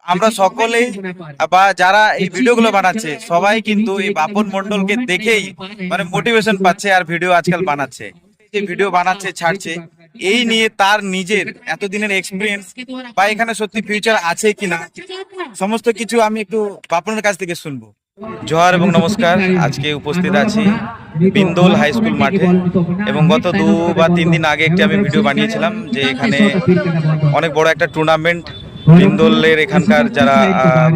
আমরা সকলেই বা যারা এই ভিডিওগুলো বানাচ্ছে সবাই কিন্তু এই বাপন মন্ডলকে দেখেই মানে মোটিভেশন পাচ্ছে আর ভিডিও আজকাল বানাচ্ছে, যে ভিডিও বানাচ্ছে ছাড়ছে এই নিয়ে তার নিজের এতদিনের এক্সপিরিয়েন্স বা এখানে সত্যি ফিউচার আছে কিনা সমস্ত কিছু আমি একটু বাপনের কাছ থেকে শুনবো। জোহার এবং নমস্কার। আজকে উপস্থিত আছি বিন্দোল হাই স্কুল মাঠে এবং গত 2 বা 3 দিন আগে একটি আমি ভিডিও বানিয়েছিলাম যে এখানে অনেক বড় একটা টুর্নামেন্ট বিন্দোলের এখানকার যারা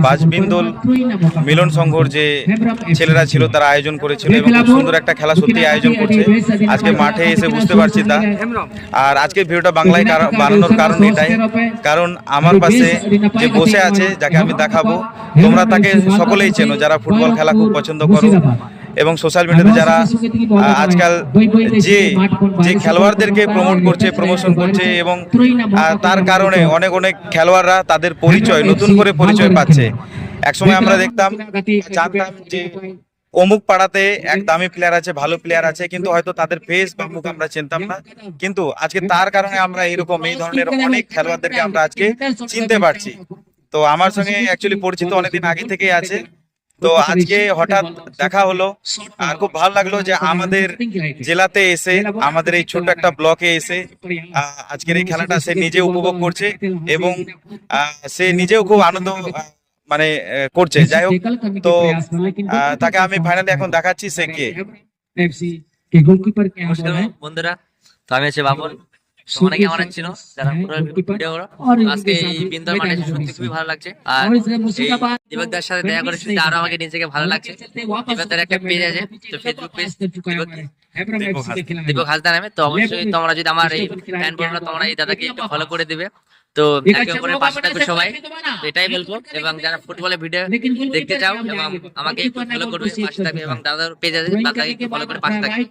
বাজবিন্দোল মিলন সংঘর যে ছেলেরা ছিল তারা আয়োজন করেছিল এবং খুব সুন্দর একটা খেলা সত্যি আয়োজন করছে। আজকে মাঠে এসে বুঝতে পারছি তা। আর আজকে ভিডিওটা বাংলায় বানানোর কারণ এটাই, কারণ আমার পাশে যে বসে আছে যাকে আমি দেখাবো, তোমরা তাকে সকলেই চেনো যারা ফুটবল খেলা খুব পছন্দ করো এবং সোশ্যাল মিডিয়াতে যারা আজকাল যে যে খেলোয়াড়দেরকে প্রমোট করছে, প্রমোশন করছে এবং তার কারণে অনেক অনেক খেলোয়াড়রা তাদের পরিচয় নতুন করে পরিচয় পাচ্ছে। একসময় আমরা দেখতাম, জানতাম যে অমুক পাড়াতে এক দামি প্লেয়ার আছে, ভালো প্লেয়ার আছে, কিন্তু হয়তো তাদের ফেস বা মুখ আমরা চিনতাম না। কিন্তু আজকে তার কারণে আমরা এরকম এই ধরনের অনেক খেলোয়াড়দেরকে আমরা আজকে চিনতে পারছি। তো আমার সঙ্গে অ্যাকচুয়ালি পরিচিত অনেকদিন আগে থেকেই আছে, তো আজকে হঠাৎ দেখা হলো আর খুব ভালো লাগলো যে আমাদের জেলাতে এসে, আমাদের এই ছোট একটা ব্লকে এসে আজকের এই খেলাটা সে নিজে উপভোগ করছে এবং সে নিজেও খুব আনন্দ মানে করছে। যাই হোক, তো তাকে আমি ফাইনালি এখন দেখাচ্ছি সে কে। বন্ধুরা, তো আমি হচ্ছে বাবন। অনেকে আমার ছিল যারা ভিডিও আজকে এই বিন্দর মাঠে সত্যি খুবই ভালো লাগছে। আর দীপকদার সাথে দেখা করে সত্যি আরো আমাকে নিজেকে ভালো লাগছে। দীপকদার একটা পেজ আছে, তো ফেসবুক পেজ দীপক হাসদা নামে। তো অবশ্যই তোমরা যদি আমার এই ফ্যান বন্ধুরা তোমরা এই দাদাকে একটু ফলো করে দিবে, তো একে অপরের পাশে থাকবে সবাই, এটাই বলবো। এবং যারা ফুটবলের ভিডিও দেখতে চাও এবং আমাকে একটু ফলো করবে, পাশে থাকবে এবং দাদার পেজ আছে দাদাকে একটু ফলো করে পাশে থাকবে।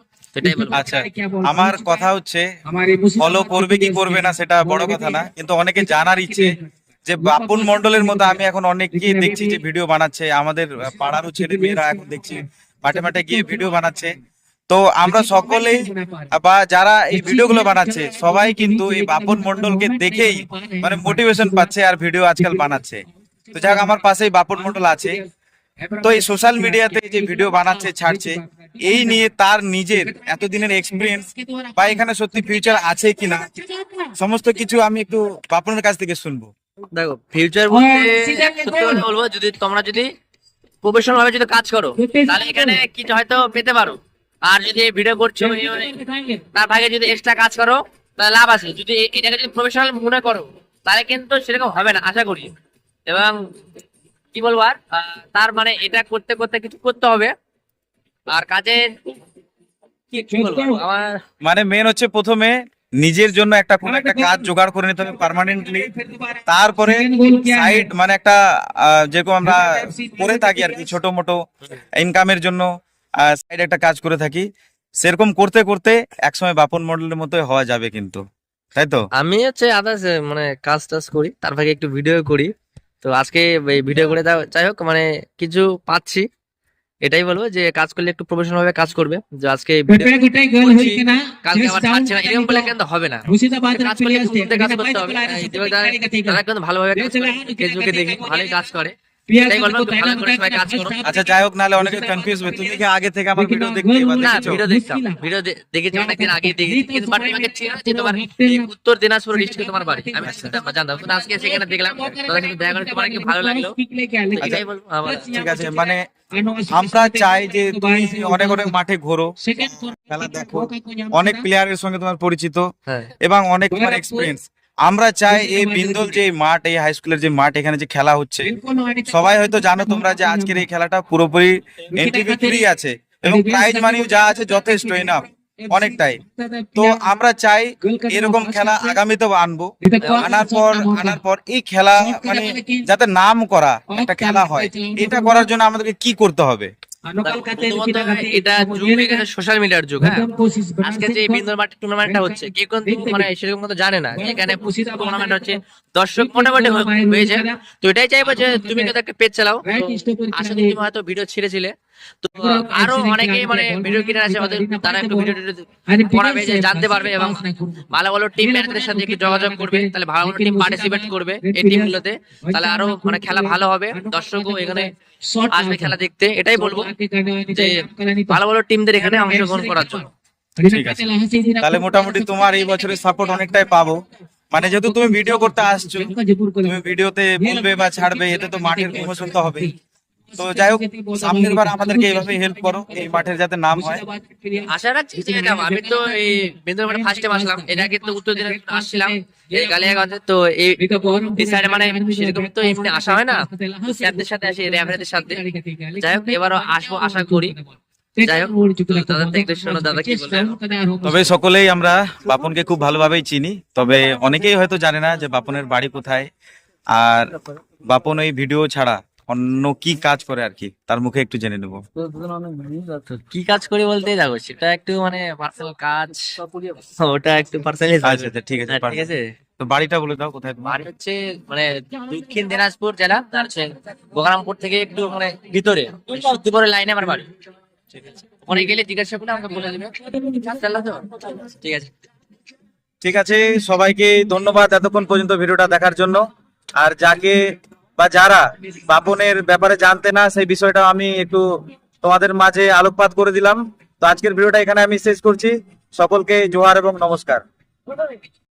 আচ্ছা, আমার কথা হচ্ছে ফলো করবে কি করবে না সেটা বড় কথা না, কিন্তু অনেকে জানার ইচ্ছে যে বাপন মন্ডলের মতো আমি এখন অনেককে দেখছি যে ভিডিও বানাচ্ছে, আমাদের পাড়ারও ছেলে মেয়েরা এখন দেখছি মাঠে মাঠে গিয়ে ভিডিও বানাচ্ছে। তো আমরা সকলেই বা যারা এই ভিডিওগুলো বানাচ্ছে সবাই কিন্তু এই বাপন মন্ডলকে দেখেই মানে মোটিভেশন পাচ্ছে আর ভিডিও আজকাল বানাচ্ছে। তো যাক, আমার পাশেই বাপন মন্ডল আছে। তো এই সোশ্যাল মিডিয়াতে যে ভিডিও বানাচ্ছে ছাড়ছে এই নিয়ে তার নিজের এতদিনের এক্সপিরিয়েন্স বা এখানে সত্যি ফিউচার আছে কিনা সমস্ত কিছু আমি একটু বাপনের কাছ থেকে শুনবো। দেখো, ফিউচার বলতে সত্যি কথা বলবো, যদি তোমরা যদি প্রফেশনাল ভাবে যদি কাজ করো তাহলে এখানে কিছু হয়তো পেতে পারো। আর যদি ভিডিও করছো তার ভাগে যদি এক্সট্রা কাজ করো তাহলে লাভ আছে। যদি এটাকে যদি প্রফেশনাল মনে করো তাহলে কিন্তু সেরকম হবে না আশা করি। এবং কি বলবো, আর তার মানে এটা করতে করতে কিছু করতে হবে। আর কাজের কি বলবো, আমার মানে মেন হচ্ছে প্রথমে নিজের জন্য একটা কোন একটা কাজ জোগাড় করে নিতে হবে পার্মানেন্টলি, তারপরে সাইড মানে একটা যেরকম আমরা করে থাকি আর কি ছোট মোটো ইনকামের জন্য সাইড একটা কাজ করে থাকি, সেরকম করতে করতে একসময় বাপন মডেলের মতো হওয়া যাবে কিন্তু, তাই তো? আমি হচ্ছে আদার্স মানে কাজ টাজ করি, তার ভাগে একটু ভিডিও করি। তো আজকে এই ভিডিও করে যাই হোক মানে কিছু পাচ্ছি, এটাই বলবো যে কাজ করলে একটু প্রফেশনাল ভাবে কাজ করবে। যে আজকে কালকে আবার ছাড়ছে না এরকম বলে কিন্তু হবে না, কাজ করলে কাজ করতে হবে। তারা কিন্তু ভালোভাবে কাজ করে, ফেসবুকে দেখি ভালোই কাজ করে। আচ্ছা, যাই হোক, নাহলে অনেকে কনফিউজ হবে। তুমি কি আগে থেকে আমার ভিডিও দেখতে ভিডিও দেখতাম, ভিডিও দেখেছি অনেকদিন আগে দেখেছি, কিন্তু বাট আমাকে চেনা যে তোমার উত্তর দিনাজপুর ডিস্ট্রিক্টে তোমার বাড়ি আমি জানতাম, কিন্তু আজকে সেখানে দেখলাম, তাদের সাথে দেখা করে তোমার কি ভালো লাগলো, এটাই বলবো। ঠিক আছে, মানে আমরা চাই যে তুমি অনেক অনেক মাঠে ঘোরো, খেলা দেখো, অনেক প্লেয়ারের সঙ্গে তোমার পরিচিত এবং অনেক তোমার এক্সপিরিয়েন্স। আমরা চাই এই বিন্দোল যে মাঠ, এই হাই স্কুলের যে মাঠ, এখানে যে খেলা হচ্ছে সবাই হয়তো জানো তোমরা যে আজকের এই খেলাটা পুরোপুরি এন্ট্রি ফ্রি আছে এবং প্রাইজ মানিও যা আছে যথেষ্ট এনাফ অনেকটাই। তো আমরা চাই এরকম খেলা আগামীতেও আনবো, আনার পর এই খেলা মানে যাতে নাম করা একটা খেলা হয়, এটা করার জন্য আমাদেরকে কি করতে হবে? এটা যুগ হয়ে গেছে সোশ্যাল মিডিয়ার যুগ। হ্যাঁ, আজকে যে বিন্দুর মাঠে টুর্নামেন্টটা হচ্ছে কেউ কিন্তু মানে সেরকম মতো জানে না এখানে টুর্নামেন্ট হচ্ছে, দর্শক মোটামুটি হয়েছে। তো এটাই চাইবো যে তুমি কিন্তু একটা পেজ চালাও, আসলে তুমি হয়তো ভিডিও ছেড়েছিলে তো আরো অনেকেই মানে ভিডিও ক্রিয়েটার আছে, ওদের তারা একটু ভিডিও পড়াবে, যে জানতে পারবে, এবং ভালো ভালো টিম ম্যানেজারের সাথে একটু যোগাযোগ করবে, তাহলে ভালো ভালো টিম পার্টিসিপেট করবে এই টিমগুলোতে, তাহলে আরো মানে খেলা ভালো হবে, দর্শকও এখানে আসবে খেলা দেখতে। এটাই বলবো যে ভালো ভালো টিমদের এখানে অংশগ্রহণ করার জন্য। ঠিক আছে, তাহলে মোটামুটি তোমার এই বছরের সাপোর্ট অনেকটাই পাবো। মানে যেহেতু তুমি ভিডিও করতে আসছো, তুমি ভিডিওতে বলবে বা ছাড়বে, এতে তো মাঠের প্রমোশন তো হবে। তো যাই হোক, সামনের বার আমাদেরকে এইভাবে হেল্প করো, এই মাঠের যাতে নাম হয়। আশা রাখছি যে যাবো। আমি তো এই বেন্দরমানে ফার্স্ট টাইম আসলাম, এর আগে তো উত্তর দিনাজপুর আসছিলাম এই গালিয়াগঞ্জে, তো এই সাইডে মানে সেরকম তো এমনি আসা হয় না, স্যারদের সাথে আসি, র্যাফারিদের সাথে। যাই হোক, এবারও আসবো আশা করি। যাই হোক, দাদা দেখতে শোনো, দাদা কি বলবেন? তবে সকলেই আমরা বাপনকে খুব ভালোভাবেই চিনি, তবে অনেকেই হয়তো জানে না যে বাপনের বাড়ি কোথায়, আর বাপন এই ভিডিও ছাড়া অন্য কি কাজ করে আর কি, তার মুখে একটু জেনে নেবো। কি কাজ করি বলতে দেখো, সেটা একটু মানে পার্সোনাল কাজ, ওটা একটু পার্সোনালি। আচ্ছা আচ্ছা, ঠিক আছে, ঠিক আছে। তো বাড়িটা বলে দাও কোথায় তোমার? বাড়ি হচ্ছে মানে দক্ষিণ দিনাজপুর জেলা, তার হচ্ছে বগরামপুর থেকে একটু মানে ভিতরে, সত্যিপুরের লাইনে আমার বাড়ি। ওখানে গেলে জিজ্ঞাসা করলে আমাকে বলে দেবে। ঠিক আছে। ঠিক আছে, সবাইকে ধন্যবাদ এতক্ষণ পর্যন্ত ভিডিওটা দেখার জন্য। আর যাকে বা যারা বাপনের ব্যাপারে জানতে না, সেই বিষয়টা আমি একটু তোমাদের মাঝে আলোকপাত করে দিলাম। তো আজকের ভিডিওটা এখানে আমি শেষ করছি। সকলকে জোহার এবং নমস্কার।